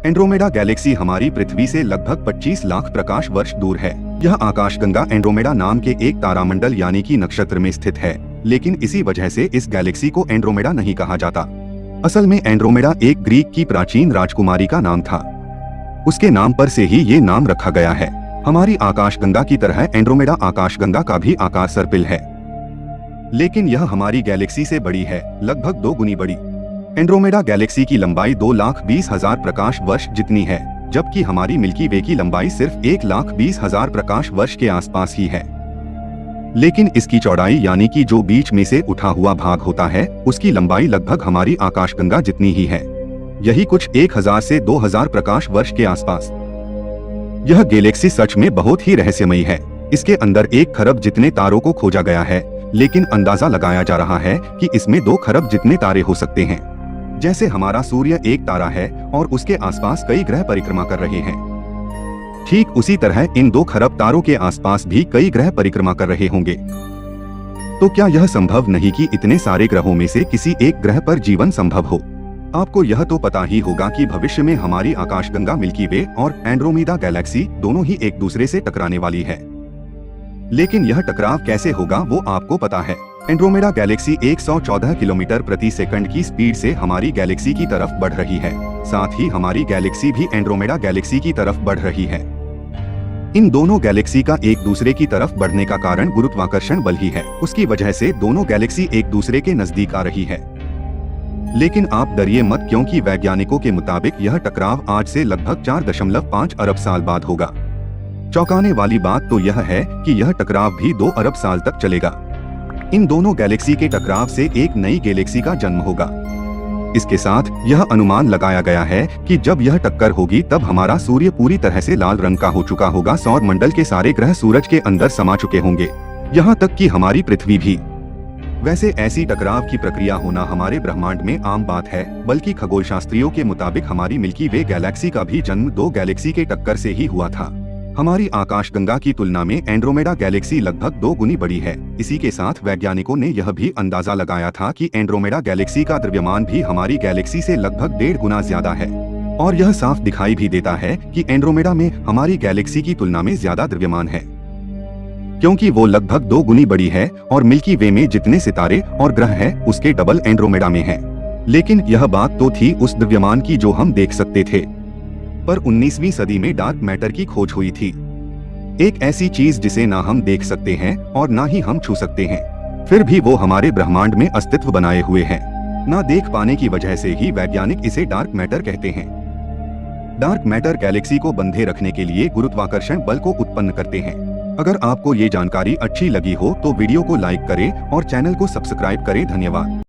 Andromeda Galaxy हमारी पृथ्वी से लगभग 25 लाख प्रकाश वर्ष दूर है। यह आकाशगंगा एंड्रोमेडा नाम के एक तारामंडल यानी कि नक्षत्र में स्थित है, लेकिन इसी वजह से इस गैलेक्सी को एंड्रोमेडा नहीं कहा जाता। असल में एंड्रोमेडा एक ग्रीक की प्राचीन राजकुमारी का नाम था। उसके नाम पर से ही ये नाम रखा गया है। हमारी आकाशगंगा की तरह एंड्रोमेडा आकाशगंगा का भी आकार सर्पिल है, लेकिन यह हमारी गैलेक्सी से बड़ी है, लगभग 2 गुनी बड़ी। एंड्रोमेडा गैलेक्सी की लंबाई 2,20,000 प्रकाश वर्ष जितनी है, जबकि हमारी मिल्की वे की लंबाई सिर्फ 1,20,000 प्रकाश वर्ष के आसपास ही है। लेकिन इसकी चौड़ाई यानी कि जो बीच में से उठा हुआ भाग होता है, उसकी लंबाई लगभग हमारी आकाशगंगा जितनी ही है, यही कुछ 1,000 से 2,000 प्रकाश वर्ष के आसपास। यह गैलेक्सी सच में बहुत ही रहस्यमयी है। इसके अंदर 1 खरब जितने तारों को खोजा गया है, लेकिन अंदाजा लगाया जा रहा है कि इसमें 2 खरब जितने तारे हो सकते हैं। जैसे हमारा सूर्य एक तारा है और उसके आसपास कई ग्रह परिक्रमा कर रहे हैं, ठीक उसी तरह इन 2 खरब तारों के आसपास भी कई ग्रह परिक्रमा कर रहे होंगे। तो क्या यह संभव नहीं कि इतने सारे ग्रहों में से किसी एक ग्रह पर जीवन संभव हो? आपको यह तो पता ही होगा कि भविष्य में हमारी आकाशगंगा मिल्की वे और एंड्रोमेडा गैलेक्सी दोनों ही एक दूसरे से टकराने वाली है। लेकिन यह टकराव कैसे होगा वो आपको पता है। एंड्रोमेडा गैलेक्सी 114 किलोमीटर प्रति सेकंड की स्पीड से हमारी गैलेक्सी की तरफ बढ़ रही है। साथ ही हमारी गैलेक्सी भी एंड्रोमेडा गैलेक्सी की तरफ बढ़ रही है। इन दोनों गैलेक्सी का एक दूसरे की तरफ बढ़ने का कारण गुरुत्वाकर्षण बल ही है। उसकी वजह से दोनों गैलेक्सी एक दूसरे के नजदीक आ रही है। लेकिन आप डरिए मत, क्योंकि वैज्ञानिकों के मुताबिक यह टकराव आज से लगभग 4.5 अरब साल बाद होगा। चौंकाने वाली बात तो यह है कि यह टकराव भी 2 अरब साल तक चलेगा। इन दोनों गैलेक्सी के टकराव से एक नई गैलेक्सी का जन्म होगा। इसके साथ यह अनुमान लगाया गया है कि जब यह टक्कर होगी तब हमारा सूर्य पूरी तरह से लाल रंग का हो चुका होगा। सौर मंडल के सारे ग्रह सूरज के अंदर समा चुके होंगे, यहाँ तक कि हमारी पृथ्वी भी। वैसे ऐसी टकराव की प्रक्रिया होना हमारे ब्रह्मांड में आम बात है, बल्कि खगोलशास्त्रियों के मुताबिक हमारी मिल्की वे गैलेक्सी का भी जन्म 2 गैलेक्सी के टक्कर से ही हुआ था। हमारी आकाशगंगा की तुलना में एंड्रोमेडा गैलेक्सी लगभग 2 गुनी बड़ी है। इसी के साथ वैज्ञानिकों ने यह भी अंदाजा लगाया था कि एंड्रोमेडा गैलेक्सी का द्रव्यमान भी हमारी गैलेक्सी से लगभग 1.5 गुना ज्यादा है। और यह साफ दिखाई भी देता है कि एंड्रोमेडा में हमारी गैलेक्सी की तुलना में ज्यादा द्रव्यमान है, क्योंकि वो लगभग 2 गुनी बड़ी है और मिल्की वे में जितने सितारे और ग्रह हैं उसके डबल एंड्रोमेडा में है। लेकिन यह बात तो थी उस द्रव्यमान की जो हम देख सकते थे, पर 19वीं सदी में डार्क मैटर की खोज हुई थी। एक ऐसी चीज जिसे ना हम देख सकते हैं और ना ही हम छू सकते हैं, फिर भी वो हमारे ब्रह्मांड में अस्तित्व बनाए हुए है। ना देख पाने की वजह से ही वैज्ञानिक इसे डार्क मैटर कहते हैं। डार्क मैटर गैलेक्सी को बंधे रखने के लिए गुरुत्वाकर्षण बल को उत्पन्न करते हैं। अगर आपको ये जानकारी अच्छी लगी हो तो वीडियो को लाइक करें और चैनल को सब्सक्राइब करें। धन्यवाद।